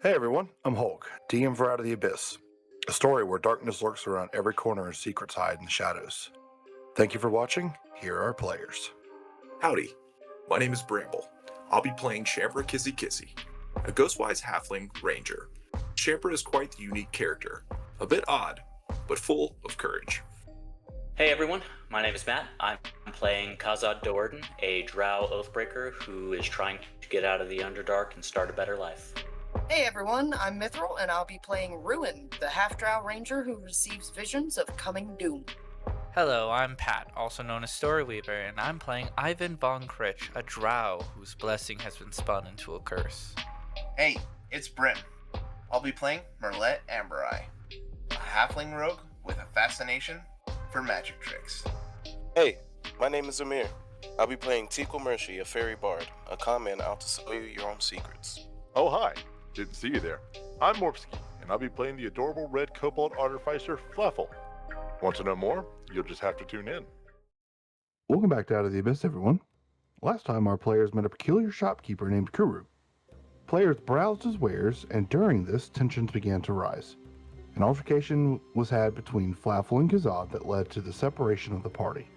Hey everyone, I'm Hulk, DM for Out of the Abyss, a story where darkness lurks around every corner and secrets hide in the shadows. Thank you for watching. Here are our players. Howdy, my name is Bramble. I'll be playing Shampra Kissy Kissy, a ghostwise halfling ranger. Shampra is quite the unique character, a bit odd, but full of courage. Hey everyone, my name is Matt. I'm playing Kazad Doerden, a drow oathbreaker who is trying to get out of the Underdark and start a better life. Hey everyone, I'm Mithril, and I'll be playing Ruin, the half-drow ranger who receives visions of coming doom. Hello, I'm Pat, also known as Storyweaver, and I'm playing Ivan von Critch, a drow whose blessing has been spun into a curse. Hey, it's Brim. I'll be playing Merlet Amberai, a halfling rogue with a fascination for magic tricks. Hey, my name is Amir. I'll be playing Tikal Mershi, a fairy bard, a con man out to sell you your own secrets. Oh hi, didn't see you there. I'm Morpsky, and I'll be playing the adorable red kobold artificer Flaffle. Want to know more? You'll just have to tune in. Welcome back to Out of the Abyss, everyone. Last time our players met a peculiar shopkeeper named Kuru. Players browsed his wares, and during this, tensions began to rise. An altercation was had between Flaffle and Kazad that led to the separation of the party.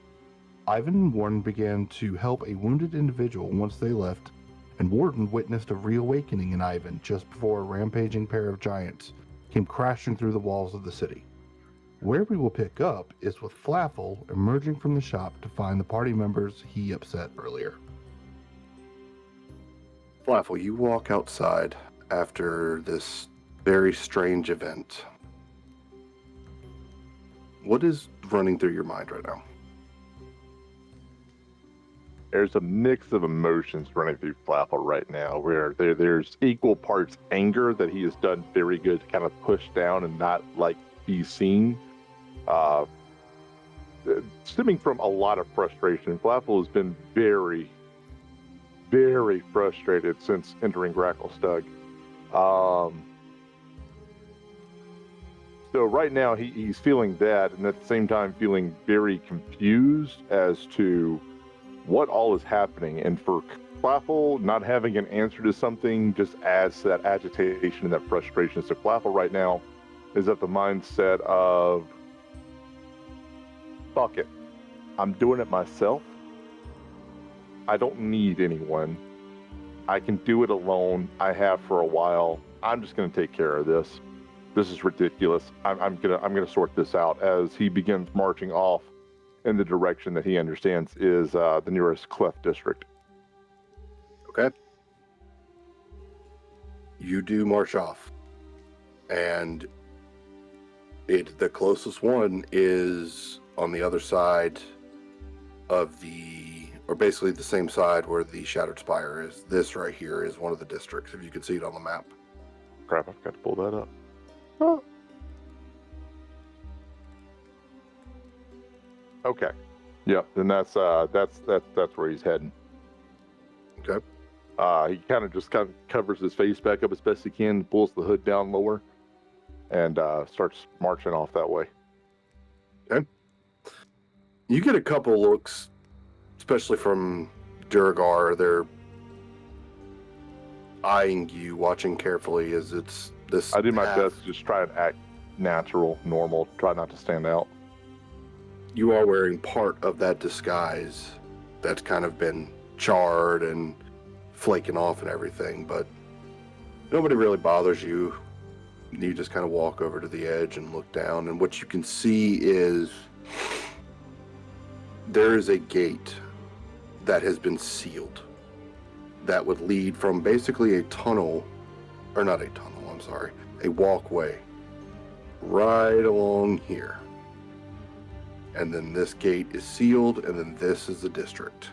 Ivan and Warden began to help a wounded individual once they left, and Warden witnessed a reawakening in Ivan just before a rampaging pair of giants came crashing through the walls of the city. Where we will pick up is with Flaffle emerging from the shop to find the party members he upset earlier. Flaffle, you walk outside after this very strange event. What is running through your mind right now? There's a mix of emotions running through Flaffle right now, where there's equal parts anger that he has done very good to kind of push down and not be seen. Stemming from a lot of frustration. Flaffle has been very, very frustrated since entering Gracklestug. So right now he's feeling that, and at the same time feeling very confused as to what all is happening. And for Flaffle, not having an answer to something just adds to that agitation and that frustration. So Flaffle right now is at the mindset of, fuck it, I'm doing it myself. I don't need anyone. I can do it alone. I have for a while. I'm just going to take care of this. This is ridiculous. I'm gonna sort this out, as he begins marching off in the direction that he understands is the nearest cleft district. Okay. You do march off, and the closest one is on the other side of or basically the same side where the Shattered Spire is. This right here is one of the districts, if you can see it on the map. Crap, I've got to pull that up. Oh. Okay. Yep, then that's where he's heading. Okay. He kind of covers his face back up as best he can, pulls the hood down lower, and starts marching off that way. Okay. You get a couple looks, especially from Duragar. They're eyeing you, watching carefully as it's this. I do my best to just try and act natural, normal, try not to stand out. You are wearing part of that disguise that's kind of been charred and flaking off and everything, but nobody really bothers you. You just kind of walk over to the edge and look down, and what you can see is there is a gate that has been sealed that would lead from basically a tunnel, or not a tunnel, I'm sorry, a walkway right along here. And then this gate is sealed, and then this is the district.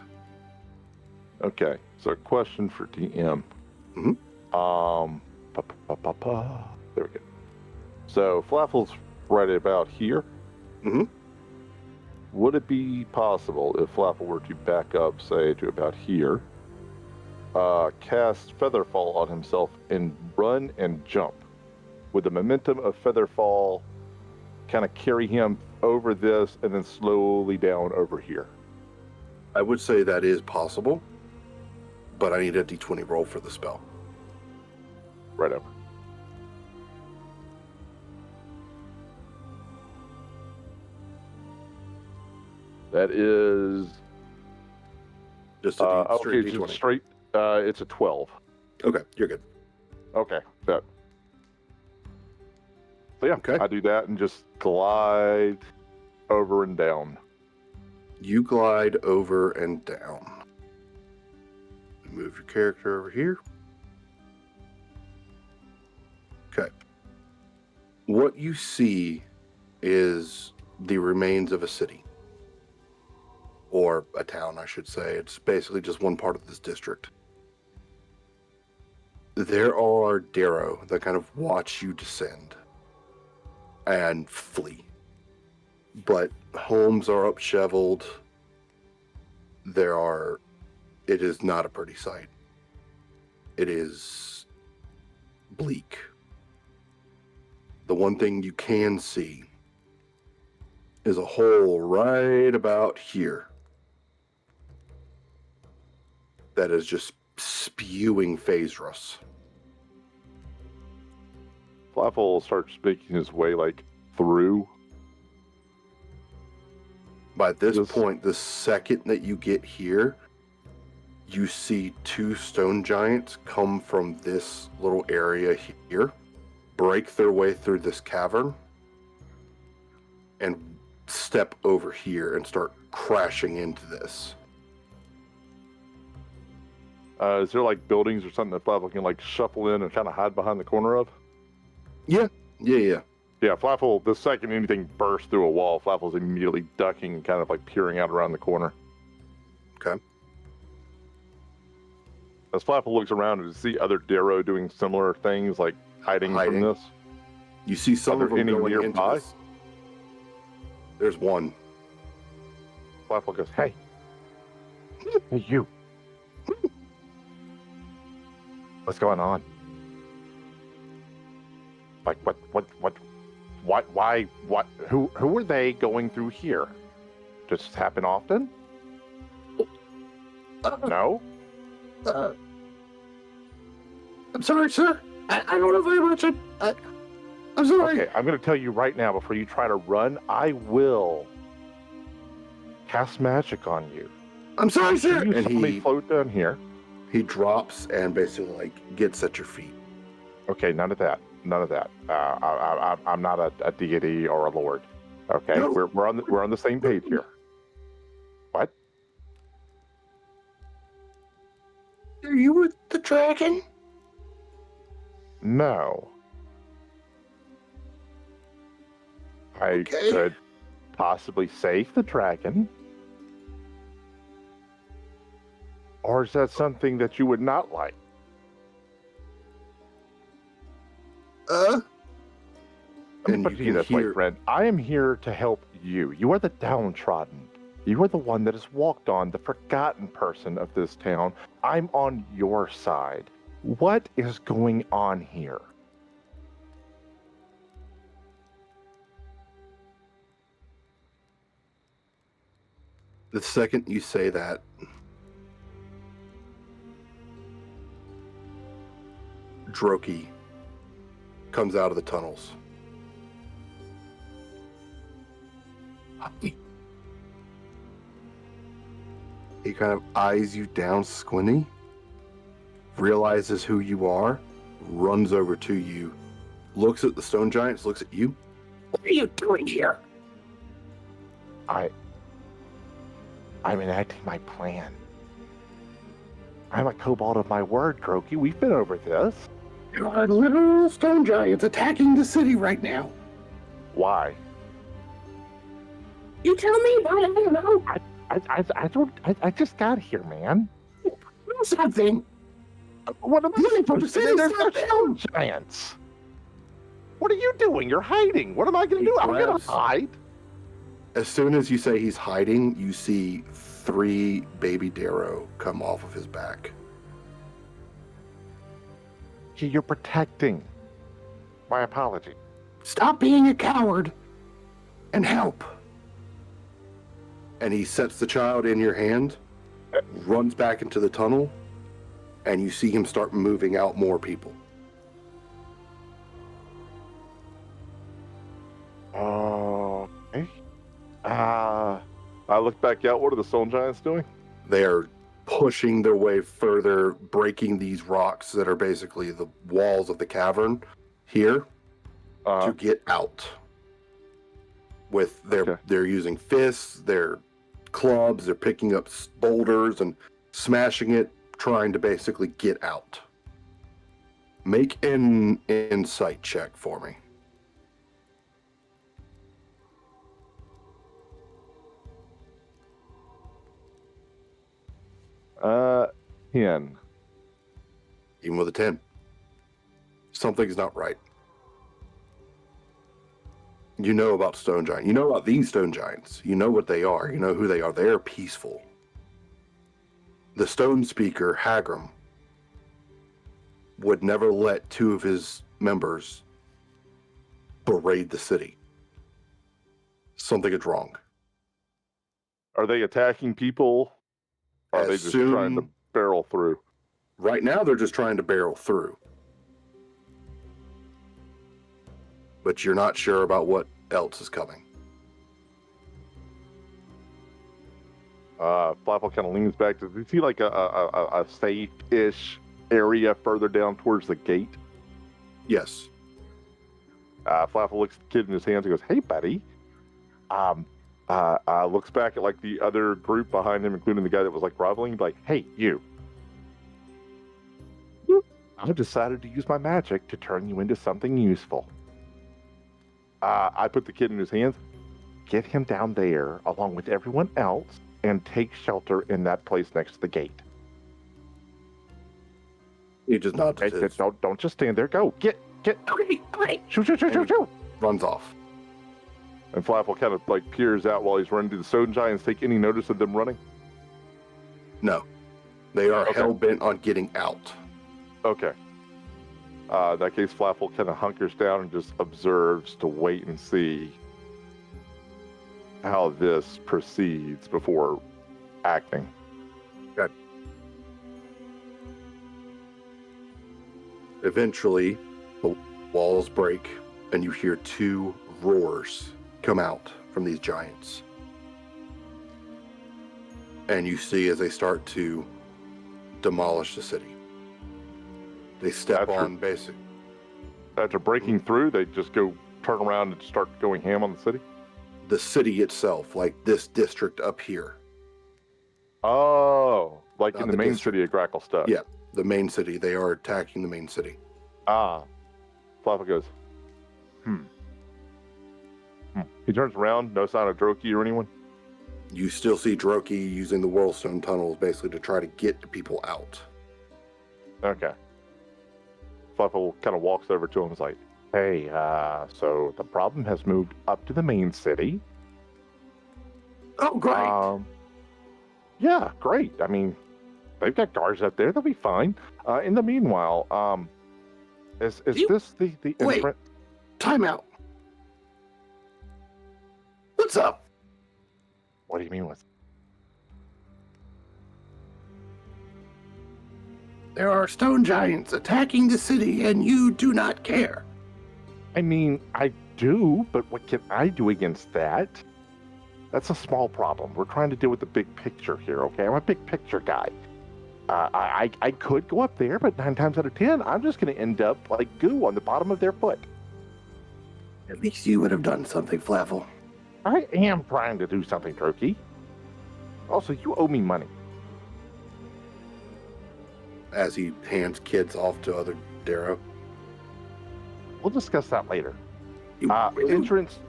Okay, so question for DM. Mm-hmm. There we go. So Flaffle's right about here. Mm-hmm. Would it be possible if Flaffle were to back up, say, to about here, cast Featherfall on himself and run and jump? Would the momentum of Featherfall kind of carry him over this and then slowly down over here? I would say that is possible, but I need a d20 roll for the spell. Right over. That is Just a okay. straight Just D20. straight. It's a 12. Okay, you're good. Okay, that. So yeah, Okay. I do that and just glide over and down. You glide over and down. Move your character over here. Okay. What you see is the remains of a city. Or a town, I should say. It's basically just one part of this district. There are Darrow that kind of watch you descend and flee. But homes are upshoveled. It is not a pretty sight. It is bleak. The one thing you can see is a hole right about here that is just spewing phase rust. Flaffle starts making his way like through. By this point, the second that you get here, you see two stone giants come from this little area here, break their way through this cavern, and step over here and start crashing into this. Is there like buildings or something that Flaffle can like shuffle in and kind of hide behind the corner of? Yeah. Yeah, Flaffle, the second anything bursts through a wall, Flaffle's immediately ducking and kind of like peering out around the corner. Okay. As Flaffle looks around, does he see other Darrow doing similar things, like hiding from this? You see some Are of there them any going into nearby? this. There's one. Flaffle goes, hey, you. What's going on? Like, why, who are they going through here? Does this happen often? No? I'm sorry, sir. I don't know very much. I'm sorry. Okay, I'm going to tell you right now, before you try to run, I will cast magic on you. I'm sorry, sir. You And saw me float down here. he drops and basically like gets at your feet. Okay, none of that. I'm not a deity or a lord. Okay, No. we're on the same page here. What? Are you with the dragon? No. I could possibly save the dragon. Or is that something that you would not like? Let me put it to you this way, friend. I am here to help you. You are the downtrodden. You are the one that has walked on, the forgotten person of this town. I'm on your side. What is going on here? The second you say that, Droki comes out of the tunnels. He kind of eyes you down, squinty, realizes who you are, runs over to you, looks at the stone giants, looks at you. What are you doing here? I'm enacting my plan. I'm a kobold of my word, Groki. We've been over this. There are literal stone giants attacking the city right now. Why? You tell me, but I don't know. I just got here, man. Do something. What am I supposed to do? There's no Something. stone giants. What are you doing? You're hiding. What am I going to do? I'm going to hide. As soon as you say he's hiding, you see 3 baby Darrow come off of his back. You're protecting. My apology. Stop being a coward and help. And he sets the child in your hand, runs back into the tunnel, and you see him start moving out more people. Okay. I look back out. What are the stone giants doing? They are pushing their way further, breaking these rocks that are basically the walls of the cavern here to get out. With they're using fists, their clubs, they're picking up boulders and smashing it, trying to basically get out. Make an insight check for me. Uh, 10. Even with a 10. Something's not right. You know about stone giants. You know about these stone giants. You know what they are. You know who they are. They are peaceful. The stone speaker, Hagram, would never let two of his members berate the city. Something is wrong. Are they attacking people? Or are they just trying to barrel through? Right now, they're just trying to barrel through. But you're not sure about what else is coming. Flaffle kind of leans back. Does he see like a safe-ish area further down towards the gate? Yes. Flaffle looks at the kid in his hands and goes, "Hey, buddy." Looks back at like the other group behind him, including the guy that was like groveling, like, "Hey, you. I've decided to use my magic to turn you into something useful." I put the kid in his hands. Get him down there along with everyone else and take shelter in that place next to the gate. He just nods his head. Don't just stand there. Go. Get. Okay. Shoot. Runs off. And Flaffle kind of like peers out while he's running. Do the stone giants take any notice of them running? No. They are hell-bent on getting out. Okay. In that case, Flaffle kind of hunkers down and just observes to wait and see how this proceeds before acting. Good. Eventually, the walls break, and you hear two roars come out from these giants. And you see as they start to demolish the city. They step on basic. After breaking through, they just go turn around and start going ham on the city? The city itself, like this district up here. Oh, like in the main district. city of Gracklestad. Yeah, the main city. They are attacking the main city. Flaffle goes, He turns around, no sign of Droki or anyone? You still see Droki using the Whirlstone tunnels basically to try to get the people out. Okay. Flaffle kind of walks over to him and is like, "Hey, so the problem has moved up to the main city." Oh, great. Yeah, great. I mean, they've got guards up there. They'll be fine. In the meanwhile, is this the Wait. imprint? Time out. What's up? What do you mean with? There are stone giants attacking the city, and you do not care. I mean, I do, but what can I do against that? That's a small problem. We're trying to deal with the big picture here, okay? I'm a big picture guy. I could go up there, but 9 times out of 10, I'm just going to end up like goo on the bottom of their foot. At least you would have done something, Flaffle. I am trying to do something, Droki. Also, you owe me money. As he hands kids off to other Darrow. We'll discuss that later. Really? Entrance.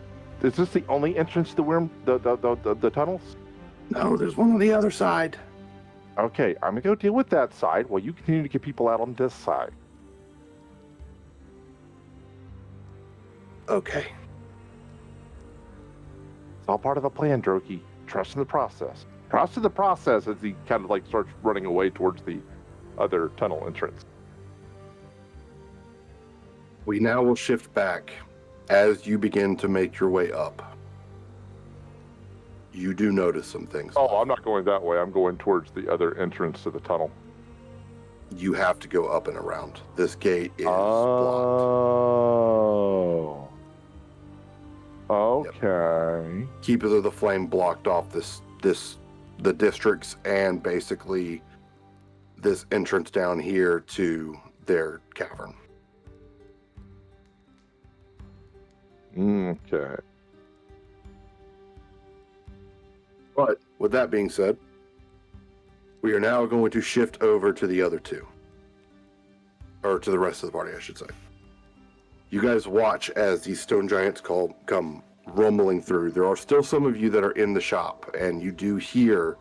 Is this the only entrance to the tunnels? No, there's one on the other side. Okay, I'm gonna go deal with that side while you continue to get people out on this side. Okay. It's all part of the plan, Droki. Trust in the process. Trust in the process as he kind of like starts running away towards the other tunnel entrance. We now will shift back as you begin to make your way up. You do notice some things. Oh, I'm not going that way. I'm going towards the other entrance to the tunnel. You have to go up and around. This gate is blocked. Oh. Okay. Keepers of the Flame blocked off this the districts and basically this entrance down here to their cavern. Okay. But with that being said, we are now going to shift over to the other two. Or to the rest of the party, I should say. You guys watch as these stone giants come rumbling through. There are still some of you that are in the shop, and you do hear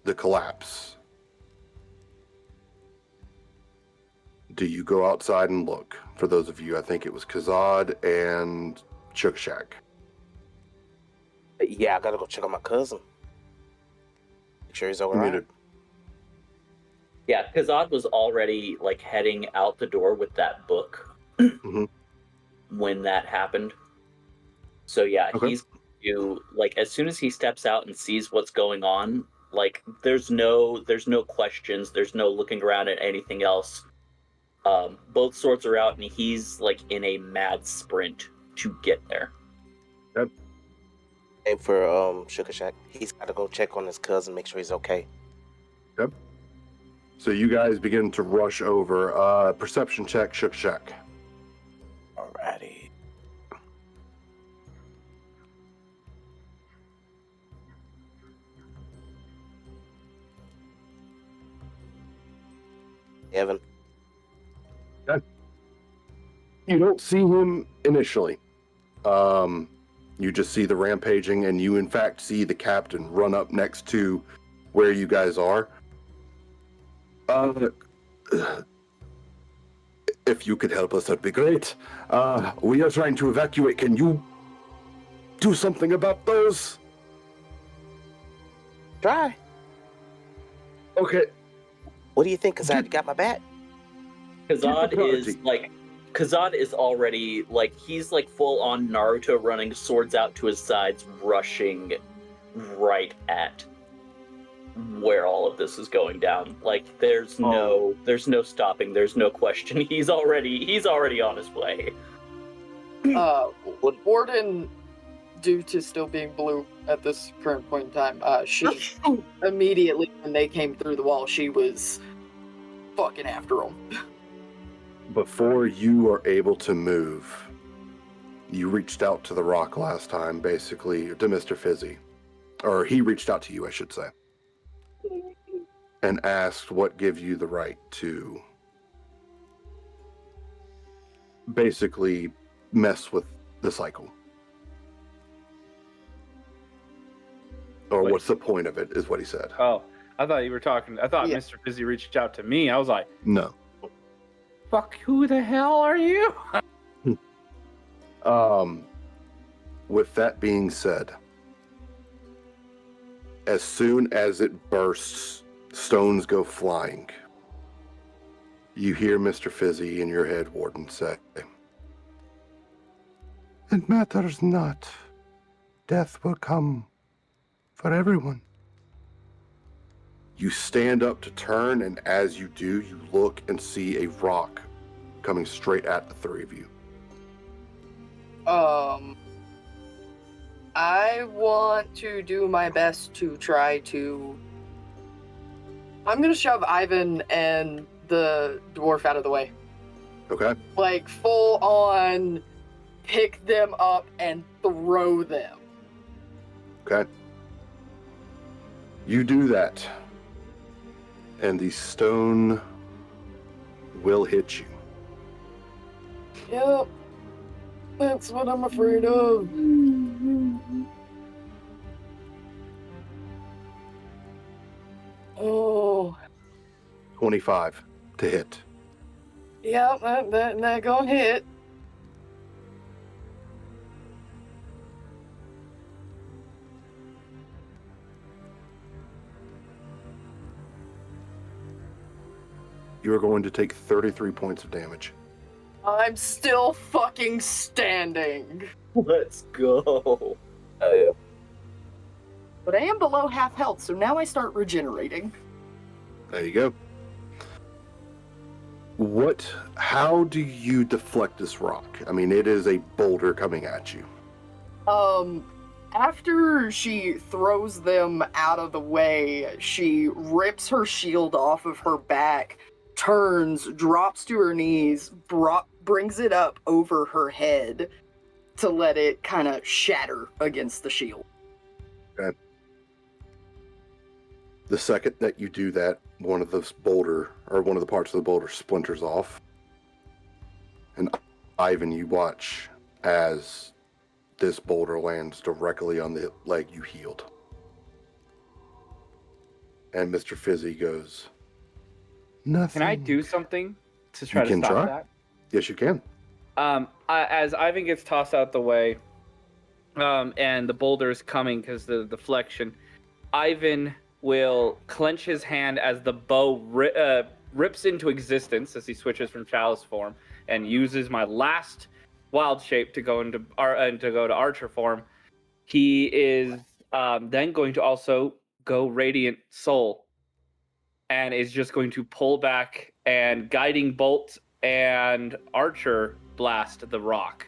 the collapse. Do you go outside and look? For those of you, I think it was Kazad and Chukshak. Yeah, I gotta go check on my cousin. Make sure he's alright. Muted. Yeah, Kazad was already like heading out the door with that book when that happened. So yeah, Okay. he's like as soon as he steps out and sees what's going on, like there's no questions, there's no looking around at anything else. Both swords are out and he's like in a mad sprint to get there. Yep. And for Sugar Shack, he's gotta go check on his cousin, make sure he's okay. Yep. So you guys begin to rush over. Perception check, Chukshak. Alrighty. Evan. You don't see him initially. You just see the rampaging, and you in fact see the captain run up next to where you guys are. If you could help us, that'd be great. We are trying to evacuate. Can you do something about those? Try. Okay. What do you think? Cause I got my back. Kazad is already like he's like full on Naruto running, swords out to his sides, rushing right at where all of this is going down. Like there's no stopping, there's no question. He's already on his way. Warden, due to still being blue at this current point in time, she immediately when they came through the wall, she was fucking after them. Before you are able to move, you reached out to the rock last time, basically, to Mr. Fizzy. Or he reached out to you, I should say. And asked what gives you the right to basically mess with the cycle. Or what's the point of it, is what he said. Oh, I thought you were talking. I thought Mr. Fizzy reached out to me. I was like, no. Fuck, who the hell are you? With that being said, as soon as it bursts, stones go flying. You hear Mr. Fizzy in your head, Warden, say, "It matters not. Death will come for everyone." You stand up to turn, and as you do, you look and see a rock coming straight at the three of you. I want to do my best to try to... I'm gonna shove Ivan and the dwarf out of the way. Okay. Like, full on pick them up and throw them. Okay. You do that, and the stone will hit you. Yep. That's what I'm afraid of. Oh. 25 to hit. Yep, that gonna hit. You are going to take 33 points of damage. I'm still fucking standing. Let's go. Oh yeah. But I am below half health, so now I start regenerating. There you go. How do you deflect this rock? I mean, it is a boulder coming at you. After she throws them out of the way, she rips her shield off of her back, turns, drops to her knees, brings it up over her head to let it kind of shatter against the shield. Okay. The second that you do that, one of the parts of the boulder splinters off. And Ivan, you watch as this boulder lands directly on the leg you healed. And Mr. Fizzy goes, nothing. Can I do something to try You to can stop try. that? Yes, you can. As Ivan gets tossed out the way, and the boulder is coming because the deflection, Ivan will clench his hand as the bow rips into existence as he switches from chalice form and uses my last wild shape to go to archer form. He is then going to also go radiant soul and is just going to pull back and guiding bolt and archer blast the rock.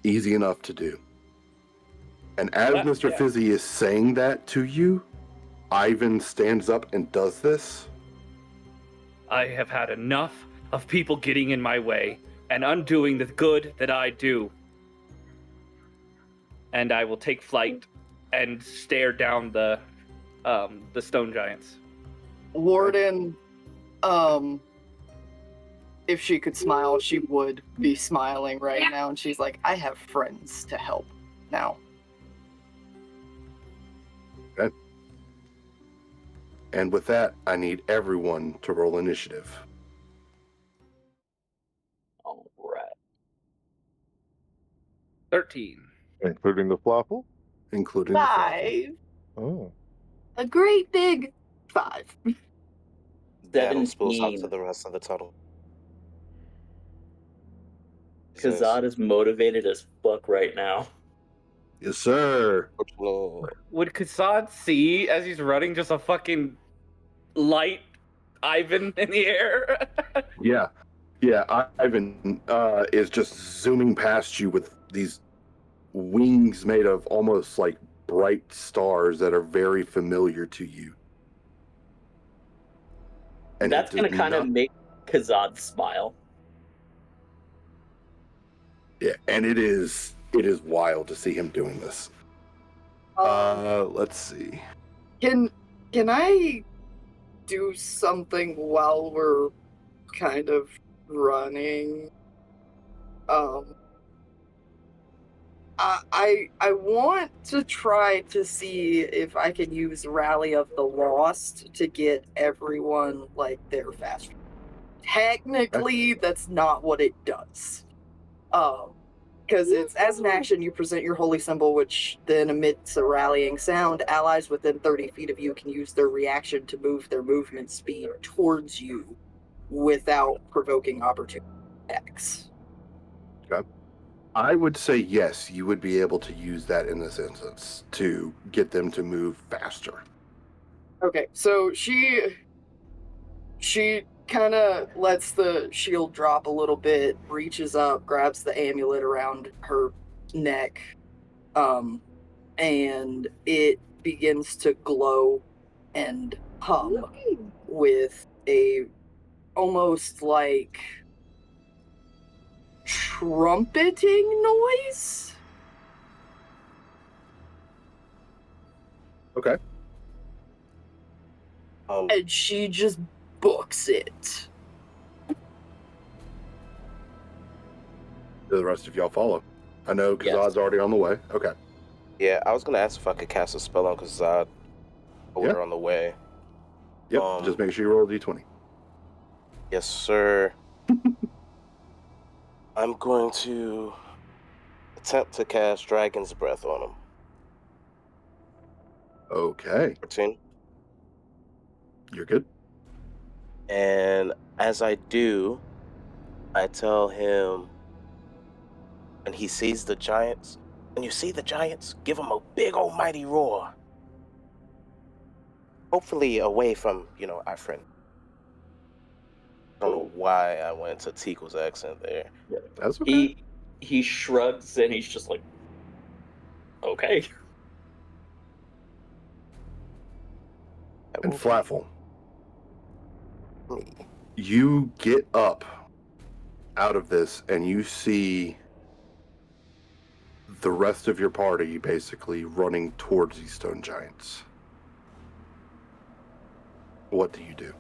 Easy enough to do. And as Mr. Yeah. Fizzy is saying that to you, Ivan stands up and does this. I have had enough of people getting in my way and undoing the good that I do. And I will take flight and stare down the stone giants. Warden, if she could smile, she would be smiling right now, and she's like, I have friends to help now. Okay. And with that, I need everyone to roll initiative. All right. 13. Including the Flaffle? Including the Flaffle. 5. Oh. A great big 5. Battle spills out to 17. the rest of the tunnel. Kazad is motivated as fuck right now. Yes, sir. Would Kassad see as he's running just a fucking light Ivan in the air? Yeah. Yeah, Ivan is just zooming past you with these wings made of almost like bright stars that are very familiar to you. And that's going to kind of make Kazad smile. Yeah, and it is wild to see him doing this. Let's see. Can I do something while we're kind of running? I want to try to see if I can use Rally of the Lost to get everyone like there faster. Technically, that's not what it does. Because it's as an action, you present your holy symbol, which then emits a rallying sound. Allies within 30 feet of you can use their reaction to move their movement speed towards you without provoking opportunity attacks. Okay. I would say yes, you would be able to use that in this instance to get them to move faster. Okay, so she kind of lets the shield drop a little bit, reaches up, grabs the amulet around her neck, and it begins to glow and hum with a almost like trumpeting noise. Okay. And she just books it. Do the rest of y'all follow? I know Kazad's already on the way. Okay. Yeah, I was gonna ask if I could cast a spell on Kazad while we're on the way. Yep, just make sure you roll a d20. Yes, sir. I'm going to attempt to cast Dragon's Breath on him. Okay. 14. You're good. And as I do, I tell him, when he sees the giants, when you see the giants, give them a big almighty roar. Hopefully away from, our friend. I don't know why I went to Tiko's accent there. Yeah, that's okay. He shrugs and he's just like, Okay. That And will Flaffle, be me. you get up out of this and you see the rest of your party basically running towards these stone giants. What do you do?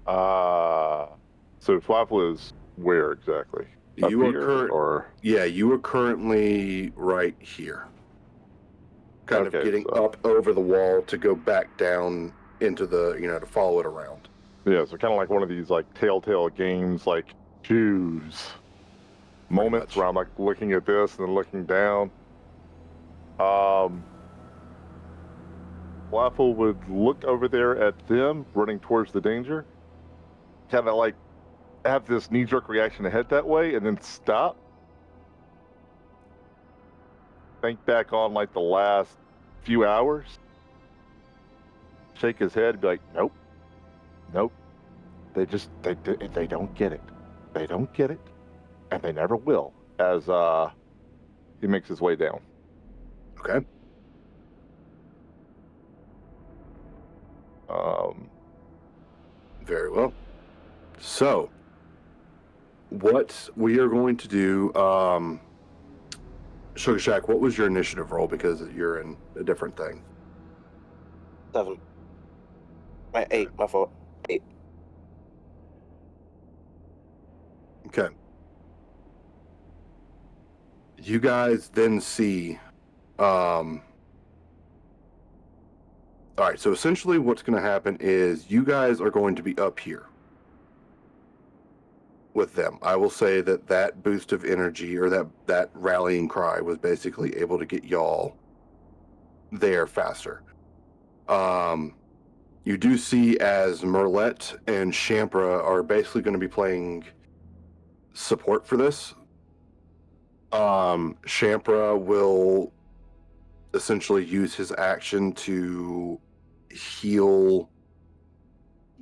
So Flaffle is where exactly? Up You here, are or Yeah, you are currently right here. Kind of Okay, getting so- up over the wall to go back down into the, to follow it around. yeah, so kind of like one of these like telltale games, like choose moments much. where I'm like looking at this and then looking down. Flaffle would look over there at them running towards the danger, kind of like have this knee-jerk reaction to head that way, and then stop. Think back on like the last few hours. Shake his head, be like, nope. They don't get it. They don't get it, and they never will. As he makes his way down. Okay. Very well. So, what we are going to do, Sugar Shack, what was your initiative roll? Because you're in a different thing. 7. 8, my fault. 8. Okay. You guys then see, all right, so essentially what's going to happen is you guys are going to be up here with them. I will say that boost of energy, or that rallying cry, was basically able to get y'all there faster. You do see as Merlet and Shampra are basically going to be playing support for this. Shampra will essentially use his action to heal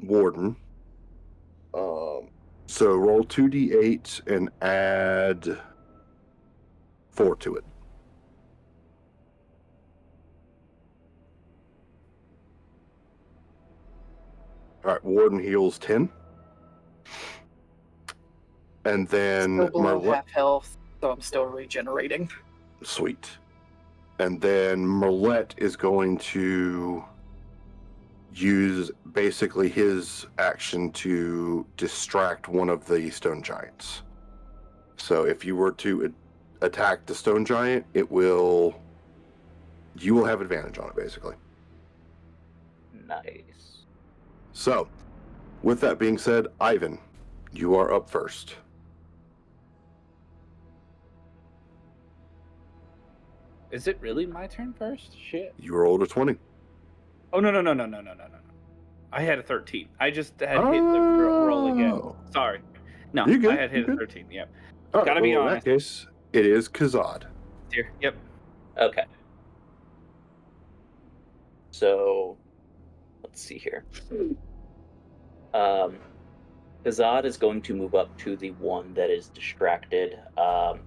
Warden. So roll 2d8 and add 4 to it. All right, Warden heals 10. And then Still below Merlet. half health, so I'm still regenerating. Sweet. And then Merlet is going to use basically his action to distract one of the stone giants. So if you were to attack the stone giant, you will have advantage on it, basically. Nice. So, with that being said, Ivan, you are up first. Is it really my turn first? Shit. You rolled a 20. Oh, no. I had a 13. I just had hit the roll again. Oh. Sorry. No, You're good, I had hit you're a good. 13. Yep. All right, Gotta be well, honest. in that case, it is Kazad. Here. Yep. Okay. So, let's see here. Kazad is going to move up to the one that is distracted. Hang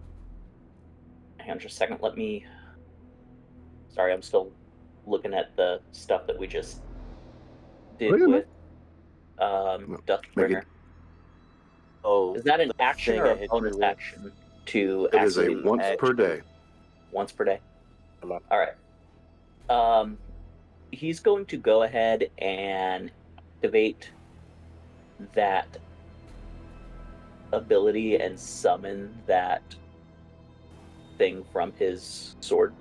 on just a second. Sorry, I'm still looking at the stuff that we just did with Duskbringer. Oh, Is that an the action thing or I a hit bonus you with. action to It is a activate? once per action. day. Once per day? Come on. All right. He's going to go ahead and activate that ability and summon that thing from his sword.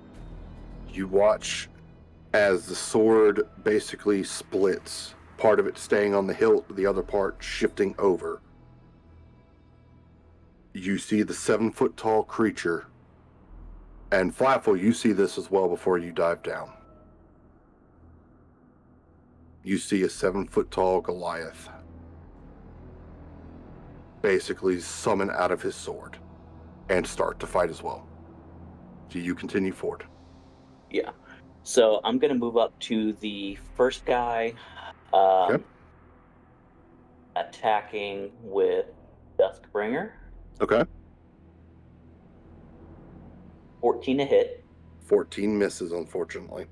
You watch as the sword basically splits, part of it staying on the hilt, the other part shifting over. You see the 7-foot tall creature, and Flaffle, you see this as well before you dive down. You see a 7-foot tall Goliath basically summon out of his sword and start to fight as well. Do you continue forward? Yeah. So I'm going to move up to the first guy, Okay. attacking with Duskbringer. Okay. 14 to hit. 14 misses, unfortunately.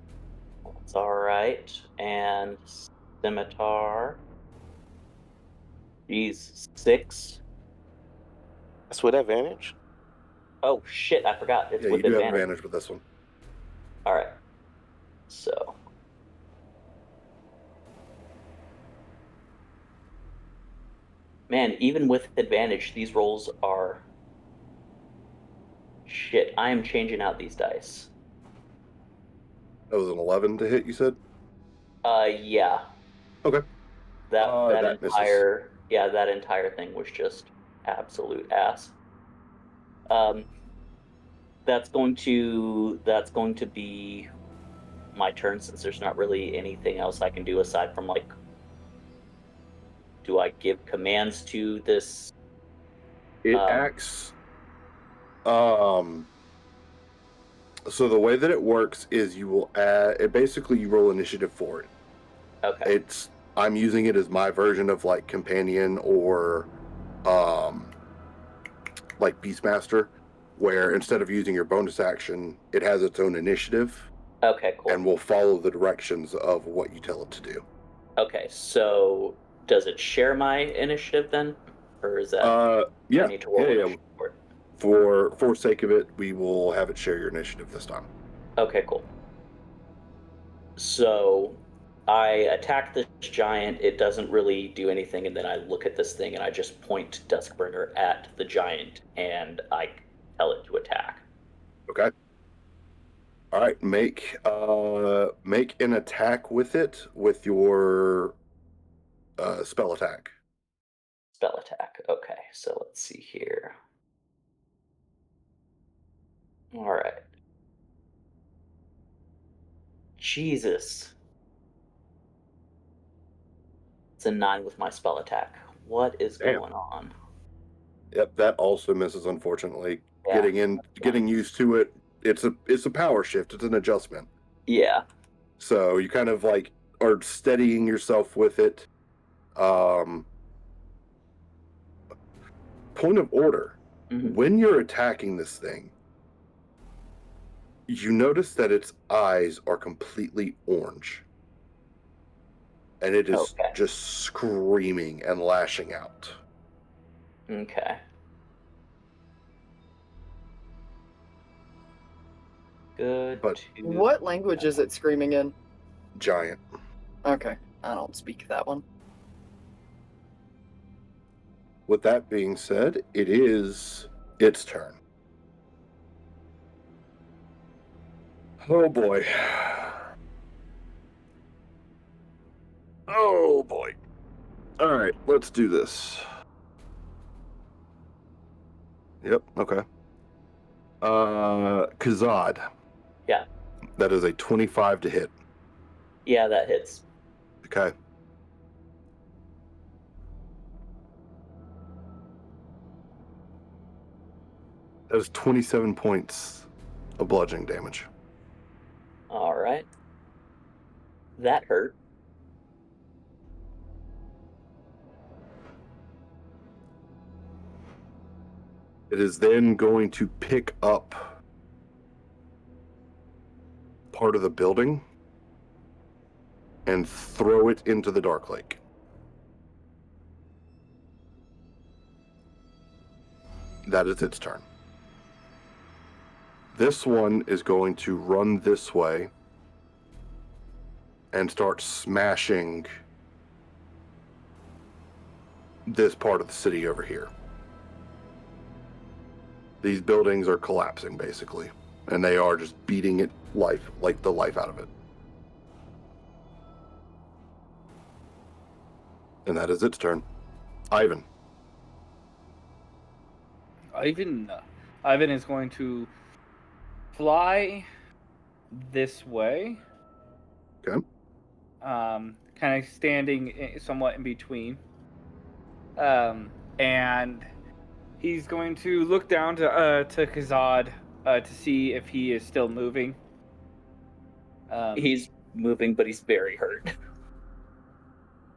That's all right. And scimitar. He's 6. That's with advantage. Oh shit! I forgot. It's Yeah, with you do have advantage. advantage with this one. All right. So. Man, even with advantage, these rolls are... Shit, I am changing out these dice. That was an 11 to hit, you said? Yeah. Okay. That misses. entire thing was just absolute ass. That's going to be my turn, since there's not really anything else I can do aside from, like, do I give commands to this? It acts. So the way that it works is you will add. Basically, you roll initiative for it. Okay. I'm using it as my version of like companion or, like Beastmaster, where instead of using your bonus action, it has its own initiative. Okay, cool. And will follow the directions of what you tell it to do. Okay, so does it share my initiative then, or is that? Yeah, I need to roll initiative for it? For sake of it, we will have it share your initiative this time. Okay, cool. So I attack this giant. It doesn't really do anything, and then I look at this thing and I just point Duskbringer at the giant and I tell it to attack. Okay. All right, make an attack with it with your spell attack. Spell attack. Okay, so let's see here. All right. Jesus. It's a 9 with my spell attack. What is going on? Yep, that also misses, unfortunately. Yeah. Getting used to it. It's a power shift. It's an adjustment. Yeah. So you kind of like are steadying yourself with it. Point of order. Mhm. When you're attacking this thing, you notice that its eyes are completely orange. And it is just screaming and lashing out. Okay. Good. But What language is it screaming in? Giant. Okay, I don't speak that one. With that being said, it is its turn. Oh boy. Oh boy. All right, let's do this. Yep, okay. Kazad. Yeah. That is a 25 to hit. Yeah, that hits. Okay. That is 27 points of bludgeoning damage. All right. That hurt. It is then going to pick up part of the building and throw it into the Dark Lake. That is its turn. This one is going to run this way and start smashing this part of the city over here. These buildings are collapsing, basically, and they are just beating it the life out of it. And that is its turn. Ivan. Ivan is going to fly this way. Okay. Kind of standing somewhat in between. And he's going to look down to Kazad to see if he is still moving. He's moving, but he's very hurt.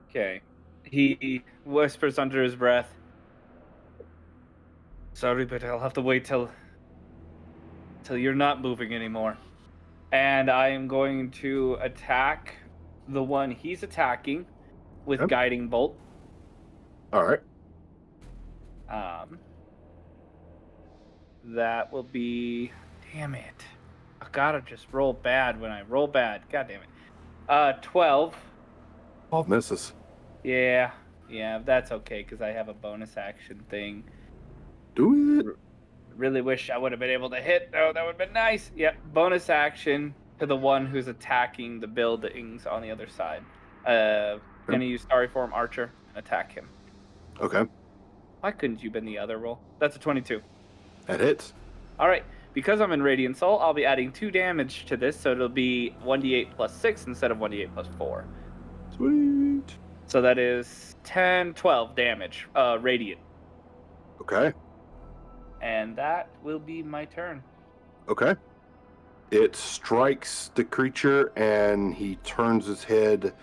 Okay. He whispers under his breath, "Sorry, but I'll have to wait till till you're not moving anymore. And I am going to attack the one he's attacking with Yep. Guiding Bolt. All right. That will be... Damn it. I gotta just roll bad when I roll bad. God damn it. 12. 12 misses. Yeah, that's okay, because I have a bonus action thing. Do it. Really wish I would have been able to hit, though. That would have been nice. Yep, bonus action to the one who's attacking the buildings on the other side. Gonna use Starry Form Archer and attack him. Okay. Why couldn't you been the other roll? That's a 22. That hits. All right, because I'm in Radiant Soul, I'll be adding 2 damage to this, so it'll be 1d8 plus 6 instead of 1d8 plus 4. Sweet. So that is 10, 12 damage, radiant. Okay. And that will be my turn. Okay. It strikes the creature, and he turns his head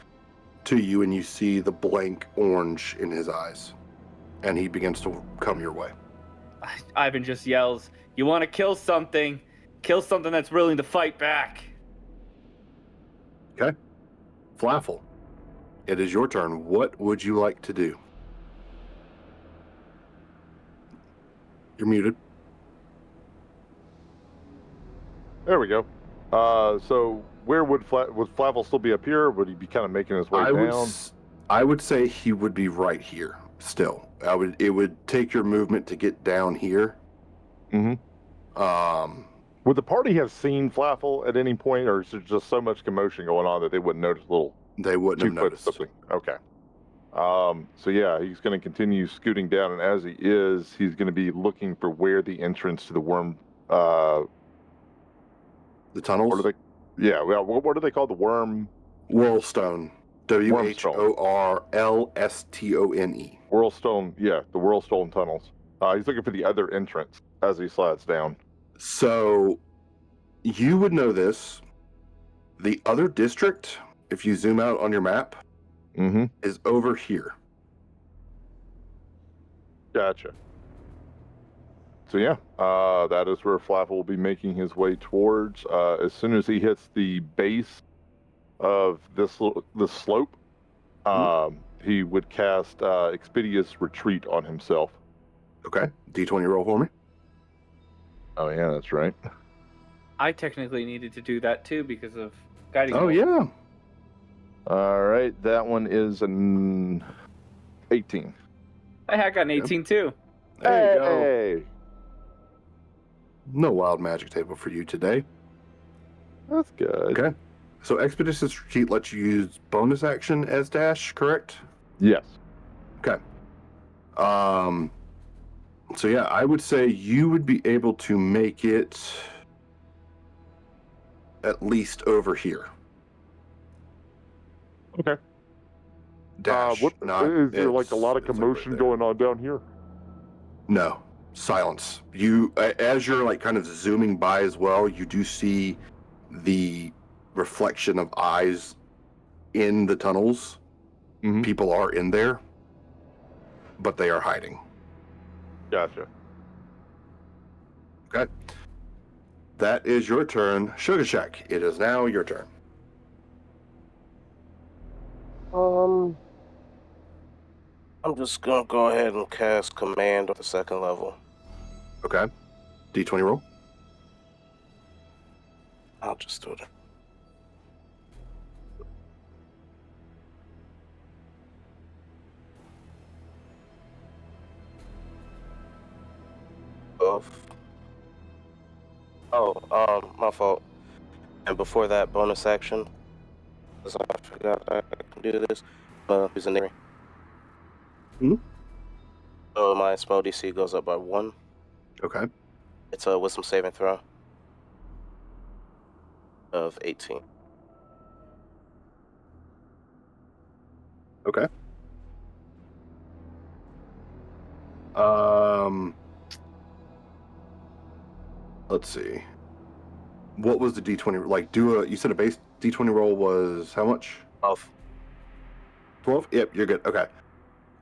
to you, and you see the blank orange in his eyes. And he begins to come your way. Ivan just yells, "You want to kill something? Kill something that's willing to fight back." Okay. Flaffle, it is your turn. What would you like to do? You're muted. There we go. So where would Flaffle still be up here? Or would he be kind of making his way down? I would say he would be right here still. It would take your movement to get down here. Mm-hmm. Would the party have seen Flaffle at any point, or is there just so much commotion going on that they wouldn't notice They wouldn't have noticed. Something? Okay. So yeah, he's going to continue scooting down, and as he is, he's going to be looking for where the entrance to the worm, the tunnels? What are they? Yeah, well, what are they called? The worm? Whirlstone. WHORLSTONE. Whirlstone, yeah, the Whirlstone tunnels. He's looking for the other entrance as he slides down. So, you would know this. The other district, if you zoom out on your map, is over here. Gotcha. So yeah, that is where Flaffle will be making his way towards. As soon as he hits the base of this slope, he would cast Expeditious Retreat on himself. Okay. D20 roll for me. Oh yeah, that's right. I technically needed to do that too because of Guiding Oh Bolt. yeah. All right, that one is an 18. I got an 18 too. There you go. Hey, No wild magic table for you today. that's good. Okay. So Expeditious Retreat lets you use bonus action as dash, correct? Yes. Okay. So yeah, I would say you would be able to make it at least over here. Okay. Dash. Is there like a it's- lot of it's over commotion there. going on down here? No. Silence. You, as you're like kind of zooming by as well, you do see the reflection of eyes in the tunnels. Mhm. People are in there, but they are hiding. Gotcha. Okay. That is your turn. Sugar Shack, it is now your turn. I'm just gonna go ahead and cast Command at the 2nd level. Okay. D20 roll. I'll just do it. My fault. And before that, bonus action. Because I forgot I can do this. Use an area. So my spell DC goes up by 1. Okay. It's a wisdom saving throw of 18. Okay. Let's see. What was the D20? Like, you said a base D20 roll was how much? 12. 12? Yep, you're good. Okay.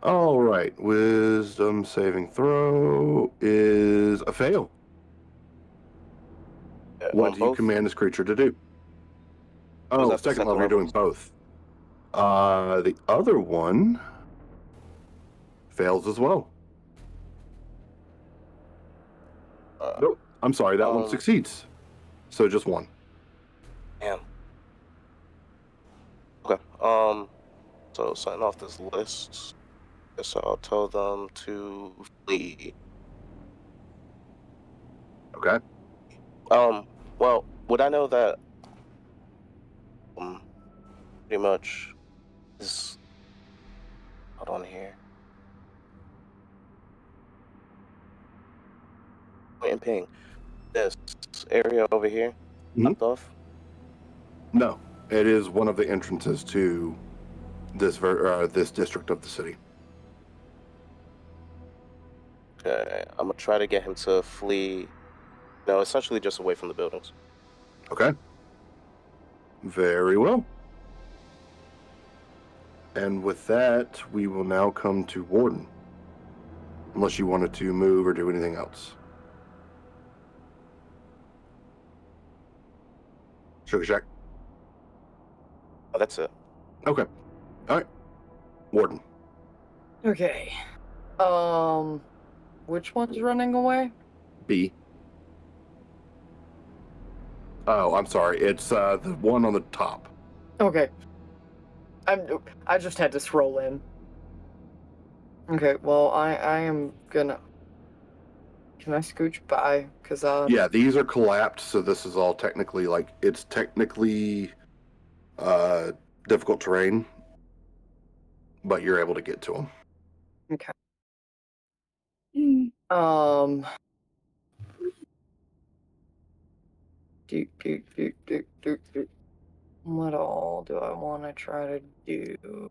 All right. Wisdom saving throw is a fail. What on do you both? command this creature to do? Was Oh, that the second second level, you're doing level? both. The other one fails as well. Nope, I'm sorry, that one succeeds. So just one. Damn. Okay. So signing off this list. Guess I'll tell them to flee. Okay. Well, would I know that? Pretty much is. Hold on here. Point and ping. This area over here, blocked off. No, it is one of the entrances to this this district of the city. Okay, I'm gonna try to get him to flee. No, essentially just away from the buildings. Okay. Very well. And with that, we will now come to Warden. Unless you wanted to move or do anything else. Sugar Shack? Oh, that's it. Okay. All right. Warden. Okay. Which one's running away? B. Oh, I'm sorry. It's the one on the top. Okay. I just had to scroll in. Okay, well, I am gonna... Can I scooch by? Cause, Yeah, these are collapsed, so this is all technically, it's technically difficult terrain, but you're able to get to them. Okay. What all do I want to try to do?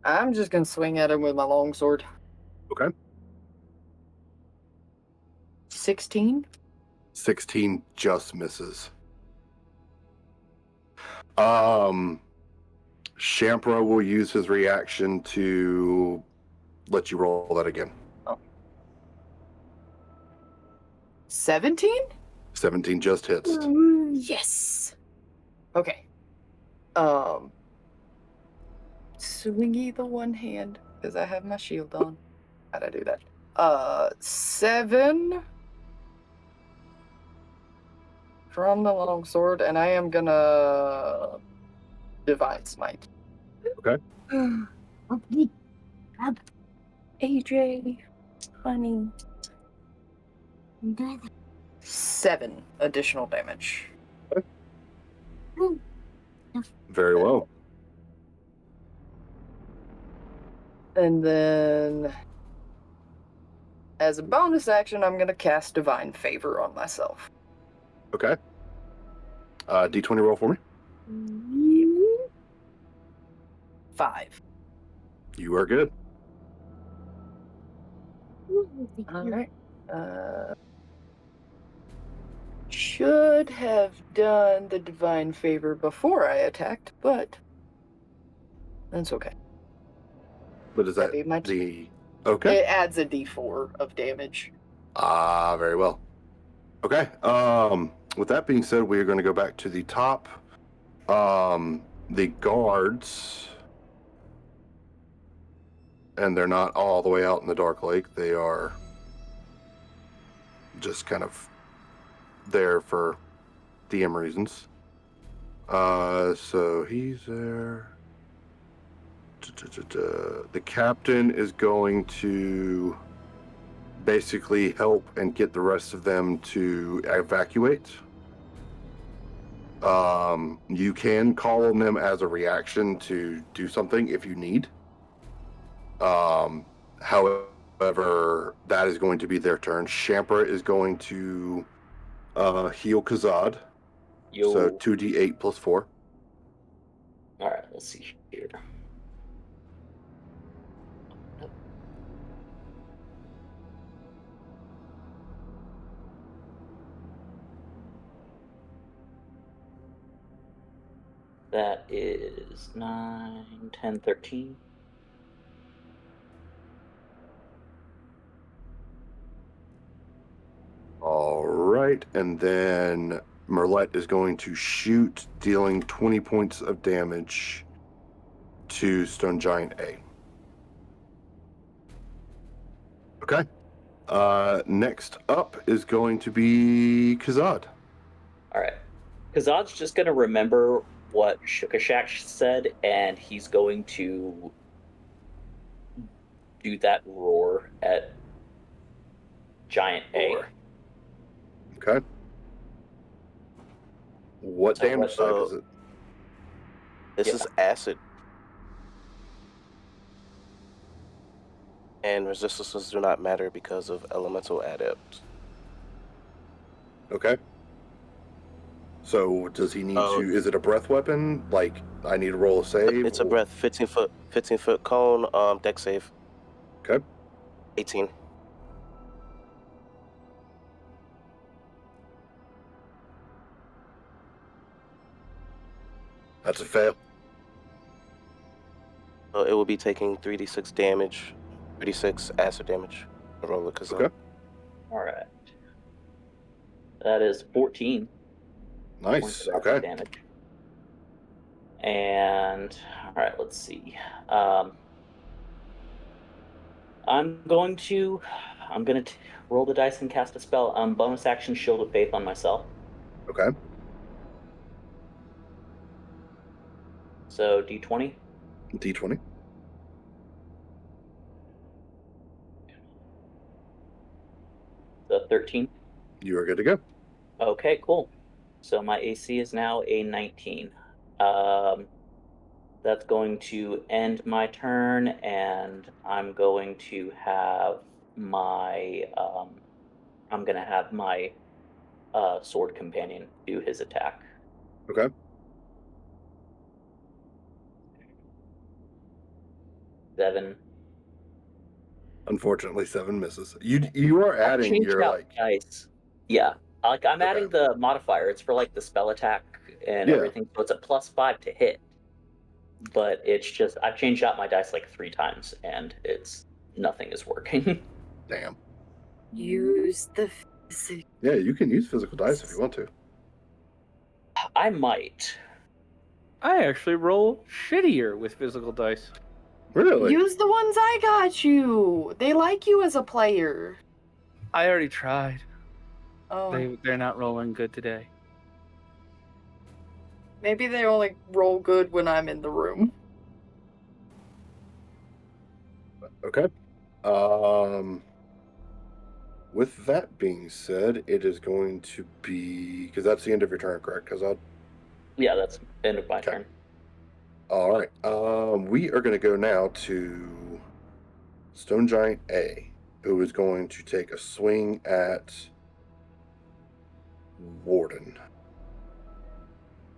I'm just gonna swing at him with my longsword. Okay. 16? 16 just misses. Shampra will use his reaction to let you roll that again. 17? 17 just hits. Yes. Okay. Swingy the one hand, because I have my shield on. How'd I do that? 7 from the longsword, and I am gonna divine smite. Okay. AJ, funny. 7 additional damage. Very well. And then, as a bonus action, I'm gonna cast Divine Favor on myself. Okay. D20 roll for me. 5. You are good. Alright. Should have done the Divine Favor before I attacked, but that's okay. What is that? That'd be my Okay. It adds a d4 of damage. Very well. Okay. With that being said, we are going to go back to the top. The guards, and they're not all the way out in the Dark Lake. They are just kind of there for DM reasons. So he's there. The captain is going to basically help and get the rest of them to evacuate. You can call on them as a reaction to do something if you need. However, that is going to be their turn. Shampra is going to heal Kazad. Yo. So 2d8 plus 4. All right, let's see here. That is 9, 10, 13. All right. right, and then Merlette is going to shoot, dealing 20 points of damage to Stone Giant A. Okay. Next up is going to be Kazad. All right. Kazad's just going to remember what Shukashak said, and he's going to do that roar at Giant A. Okay. What So damage what- type is it? This is acid. And resistances do not matter because of elemental adept. Okay. So does he need Oh. to? Is it a breath weapon? Like I need to roll a save? It's a breath. 15 foot cone. Deck save. Okay. 18. That's a fail. So it will be taking 3d6 damage, 3d6 acid damage. Roll it, cause Okay. All right. That is 14 Nice. points of acid Okay. damage. And all right, let's see. I'm going to roll the dice and cast a spell. Bonus action, Shield of Faith on myself. Okay. So D20. D20. The 13. You are good to go. Okay, cool. So my AC is now a 19. That's going to end my turn, and I'm going to have my sword companion do his attack. Okay. Seven. Unfortunately, 7 misses. You are adding Changed your out like. dice. Yeah, like I'm Okay. adding the modifier. It's for like the spell attack and Yeah. everything, so it's a +5 to hit. But it's just I've changed out my dice like 3 times, and nothing is working. Damn. Use the physics. Yeah, you can use physical dice if you want to. I might. I actually roll shittier with physical dice. Really? Use the ones I got you. They like you as a player. I already tried. Oh, They're not rolling good today. maybe they only roll good when I'm in the room. Okay. With that being said, it is going to be because that's the end of your turn, correct? Because Yeah, that's the end of my Okay. turn. all right. We are going to go now to Stone Giant A, who is going to take a swing at Warden.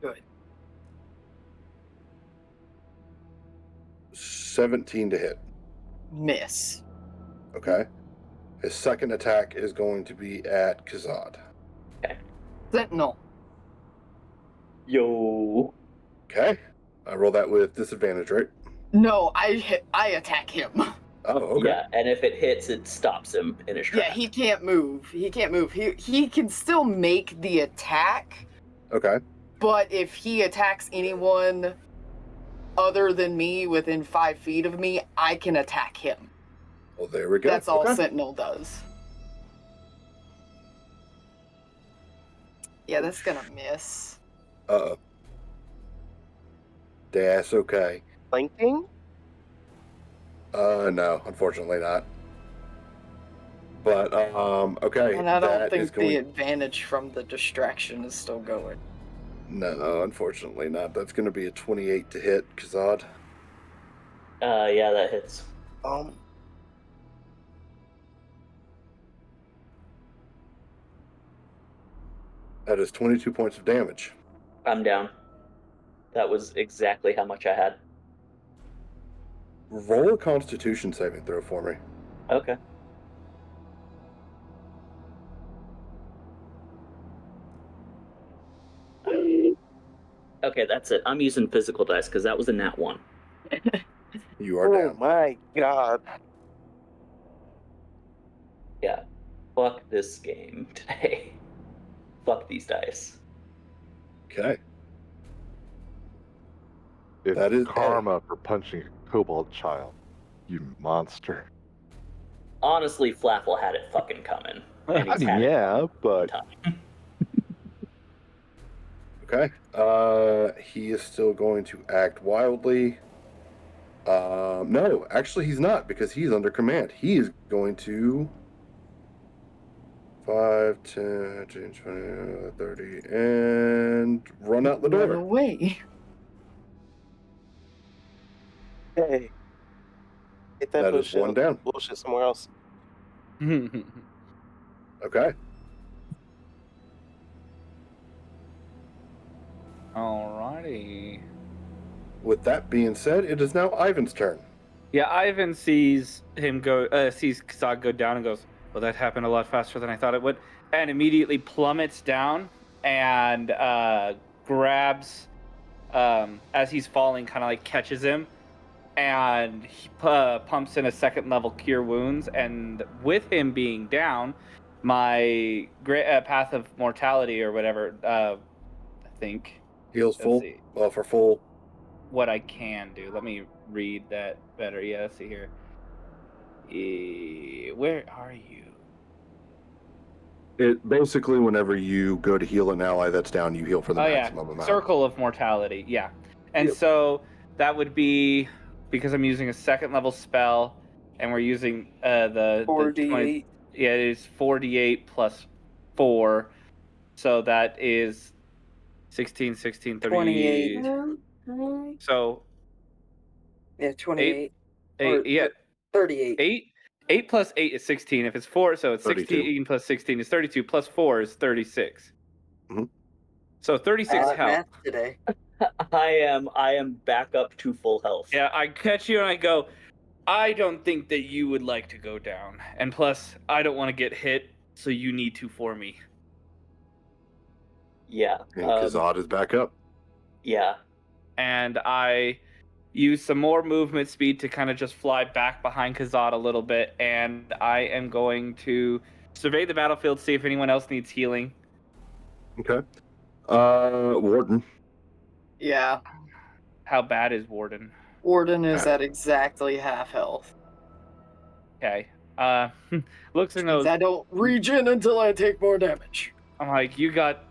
Good. 17 to hit. Miss. Okay. His second attack is going to be at Kazad. Sentinel. Yo. Okay. I roll that with disadvantage, right? No, I attack him. Oh, okay. Yeah, and if it hits, it stops him in his tracks. Yeah, he can't move. He can't move. He can still make the attack, Okay. but if he attacks anyone other than me within 5 feet of me, I can attack him. Well, there we go. That's all Okay. Sentinel does. Yeah, that's gonna miss. Uh-oh. That's okay. Flanking? No, unfortunately not. But, okay. And I don't that is think going... the advantage from the distraction is still going. No, unfortunately not. That's going to be a 28 to hit, Kazad. Yeah, that hits. That is 22 points of damage. I'm down. That was exactly how much I had. Roll a Constitution saving throw for me. Okay. Okay, that's it. I'm using physical dice because that was a nat 1. You are Oh down. my god. Yeah. Fuck this game today. Fuck these dice. Okay. It's That is karma for punching a kobold child. You monster. Honestly, Flaffle had it fucking coming. And he's had Yeah, but time. Okay. He is still going to act wildly. No, actually he's not, because he's under command. He is going to 5, 10, 15, 20, 30, and run out the Run door. away. Hey, get that That is one down. bullshit somewhere else. Okay. Alrighty. With that being said, it is now Ivan's turn. Yeah, Ivan sees Kazad go down and goes, well, that happened a lot faster than I thought it would, and immediately plummets down and grabs, as he's falling, kind of like catches him, and he pumps in a second level Cure Wounds, and with him being down, my Path of Mortality or whatever, I think. Heals Let's full. see. Well, for full. What I can do. Let me read that better. Yeah, let's see here. Where are you? It basically, whenever you go to heal an ally that's down, you heal for the maximum amount. Circle of Mortality. Yeah, and so that would be because I'm using a second level spell, and we're using the 4d8. Yeah, it is 4d8 plus 4, so that is 16, 30. 28. So Yeah, 28. 8, 38. 8 plus 8 is 16. If it's 4, so it's 32. 16 plus 16 is 32. Plus 4 is 36. Mhm. So 36 health. Math today. I am back up to full health. Yeah, I catch you and I go, I don't think that you would like to go down. And plus, I don't want to get hit, so you need to for me. Yeah. And Kazad is back up. Yeah. And I use some more movement speed to kind of just fly back behind Kazad a little bit, and I am going to survey the battlefield, see if anyone else needs healing. Okay. Warden. Yeah. How bad is Warden? Warden is at exactly half health. Okay. Looks and knows. I don't regen until I take more damage. I'm like, you got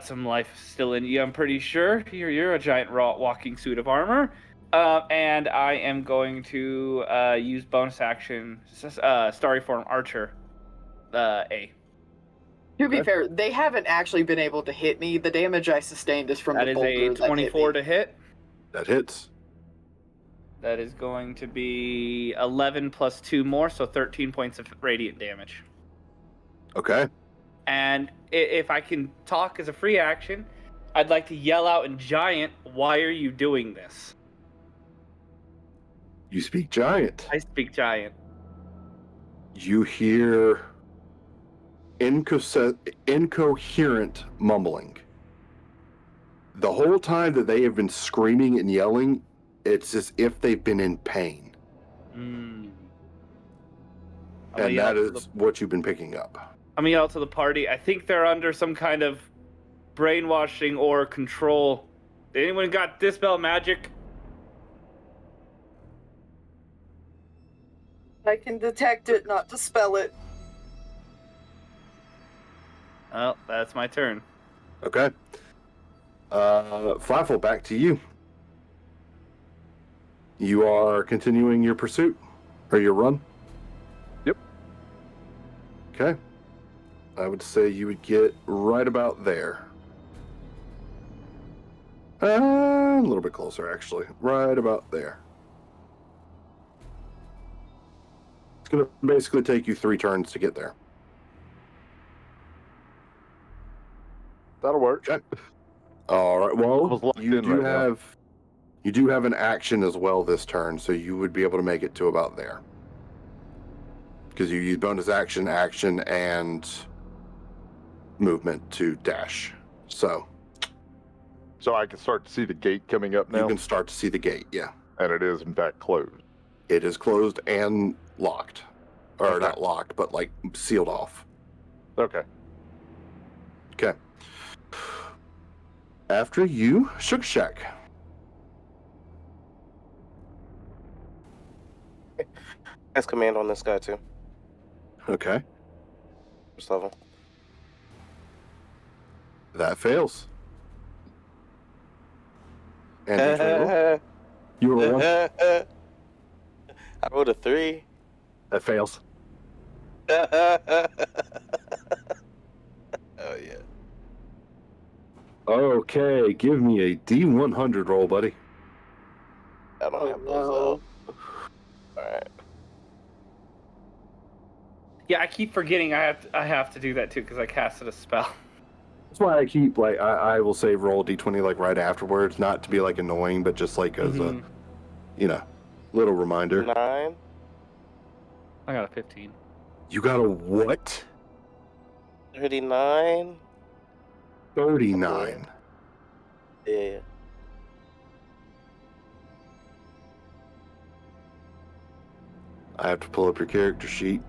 some life still in you. I'm pretty sure you're a giant raw walking suit of armor. And I am going to use bonus action, Starry Form Archer, A. To be fair, they haven't actually been able to hit me. The damage I sustained is from That the is boulder a 24 to hit. That hits. That is going to be 11 plus 2 more, so 13 points of radiant damage. Okay. And if I can talk as a free action, I'd like to yell out in Giant, why are you doing this? You speak Giant. I speak Giant. You hear incoherent mumbling. The whole time that they have been screaming and yelling, it's as if they've been in pain. Mm. And that is what you've been picking up. I'm gonna yell to the party. I think they're under some kind of brainwashing or control. Anyone got dispel magic? I can detect it, not dispel it. Well, that's my turn. Okay. Flaffle, back to you. You are continuing your pursuit, or your run? Yep. Okay. I would say you would get right about there. A little bit closer, actually. Right about there. It's going to basically take you 3 turns to get there. that'll work. Okay. All right. I was Well, locked you in do right now. have an action as well this turn, so you would be able to make it to about there. Because you use bonus action, and movement to dash. So I can start to see the gate coming up you now, can start to see the gate. Yeah, and it is in fact closed. it is closed and locked, or Okay. not locked, but like sealed off. Okay. Okay. After you, Shook Shack. Has command on this guy too. Okay. First level. That fails. And D20 roll. You roll 1. I rolled a 3. That fails. Oh yeah. Okay, give me a D100 roll, buddy. I don't Oh, have those no. up. Alright. Yeah, I keep forgetting I have to do that too because I casted a spell. That's why I keep, like, I will say roll D20, like, right afterwards, not to be, like, annoying, but just, like, as a, you know, little reminder. 9. I got a 15. You got a what? 39. 39. Yeah. I have to pull up your character sheet.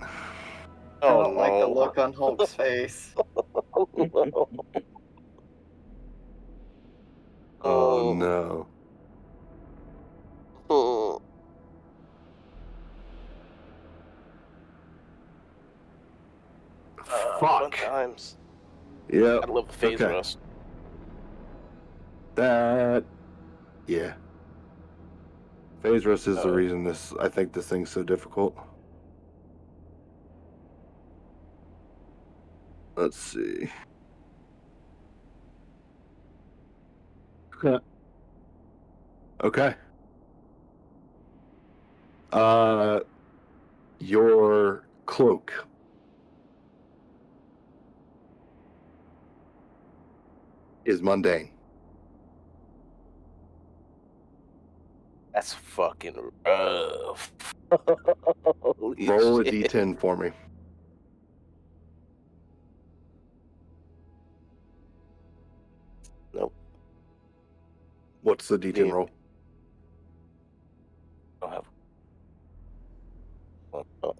I don't like the look on Hulk's face. Oh, no. Oh. Fuck. Times. Yep. I love the phase Okay. rust. That, yeah. Phase rust is the reason I think this thing's so difficult. Let's see. Okay. Your cloak. Is mundane. That's fucking rough. Holy Roll a shit. D10 for me. Nope. What's the D10 Yeah. roll? I don't have. Oh.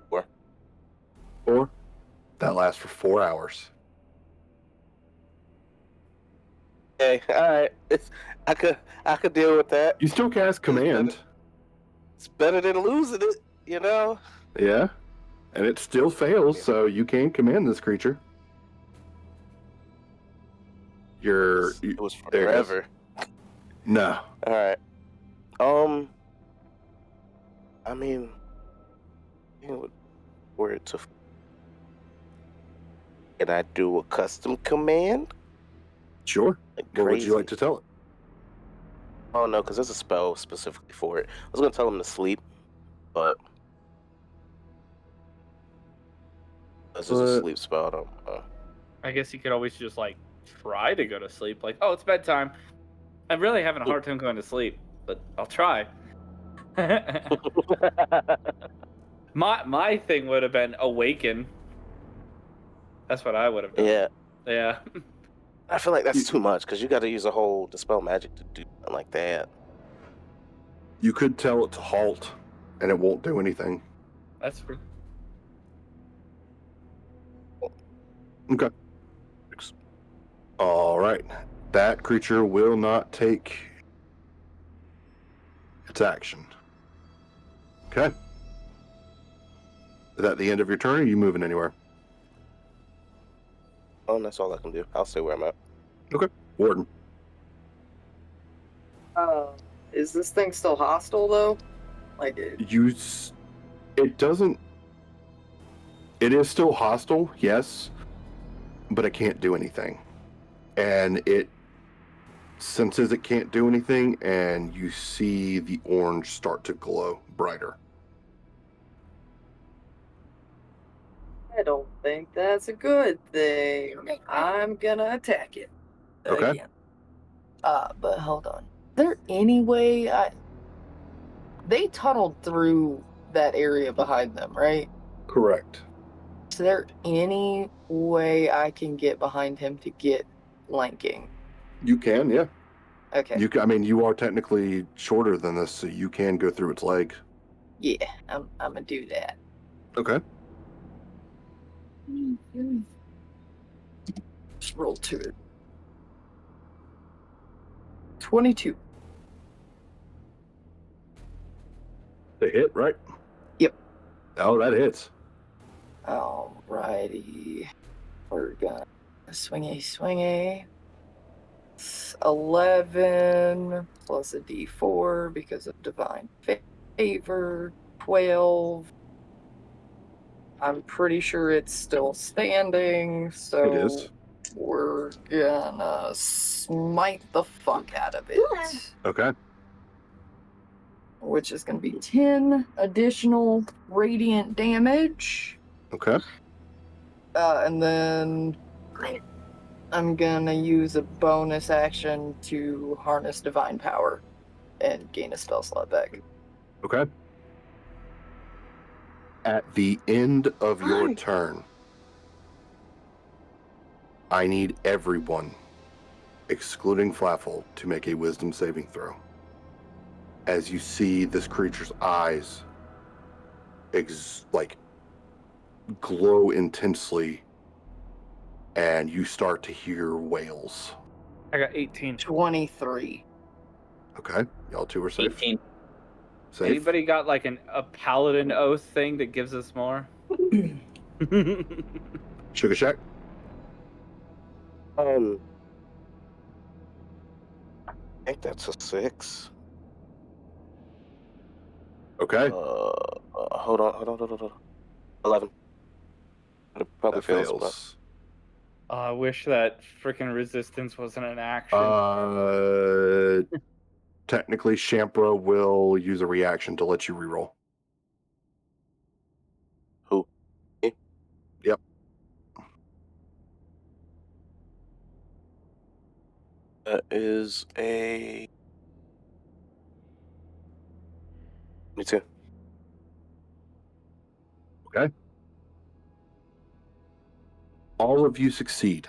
4. 4? That lasts for 4 hours. Hey, alright. I could deal with that. You still cast command. It's better than losing it, you know? Yeah. And it still fails, so you can command this creature. It was there it is. forever. No. Alright. I mean, where to? Can I do a custom command? Sure. Like What would you like to tell it? Oh no, because there's a spell specifically for it. I was gonna tell him to sleep, but this is a sleep spell. I don't know. I guess you could always just like try to go to sleep. Like, oh, it's bedtime. I'm really having a hard time going to sleep, but I'll try. My thing would have been awaken. That's what I would have done. Yeah. Yeah. I feel like that's too much because you got to use a whole dispel magic to do something like that. You could tell it to halt, and it won't do anything. That's true. Okay. All right. That creature will not take its action. Okay. Is that the end of your turn, or are you moving anywhere? Oh, that's all I can do. I'll stay where I'm at. Okay. Warden. Is this thing still hostile though? Like It doesn't. It is still hostile, yes, but it can't do anything. And it senses it can't do anything, and you see the orange start to glow brighter. I don't think that's a good thing. I'm gonna attack it. Okay. Again. But hold on. Is there any way they tunneled through that area behind them, right? Correct. Is there any way I can get behind him to get flanking? You can, yeah. Okay. You are technically shorter than this, so you can go through its leg. Yeah, I'm gonna do that. Okay. Just roll to it. 22. They hit, right? Yep. Oh, that hits. Alrighty. We're gonna swingy. 11 plus a d4 because of divine favor. 12. I'm pretty sure it's still standing, so It is. we're gonna smite the fuck out of it. Okay. Which is gonna be 10 additional radiant damage. Okay. And then I'm gonna use a bonus action to harness divine power and gain a spell slot back. Okay. At the end of your Hi. turn, I need everyone, excluding Flaffle, to make a wisdom saving throw. As you see this creature's eyes glow intensely, and you start to hear wails. I got 18. 23. Okay, y'all two are safe. 18. Safe. Anybody got like a paladin oath thing that gives us more? Sugar Shack. I think that's a 6. Okay. Hold on. 11. It probably That fails. fails. I wish that freaking resistance wasn't an action. Technically, Shampra will use a reaction to let you reroll. Who? Me? Yep. That is a 22. Okay. All of you succeed.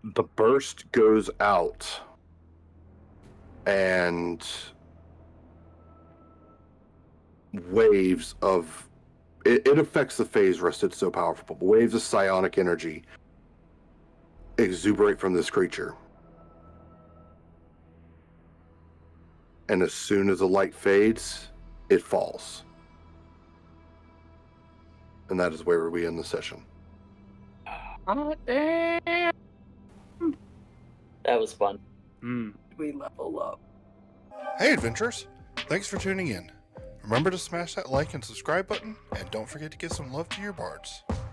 The burst goes out, and waves of it affects the phase rest. It's so powerful, but waves of psionic energy exuberate from this creature. And as soon as the light fades, it falls. And that is where we end the session. Oh, damn. That was fun. We level up. Hey, adventurers! Thanks for tuning in. Remember to smash that like and subscribe button, and don't forget to give some love to your bards.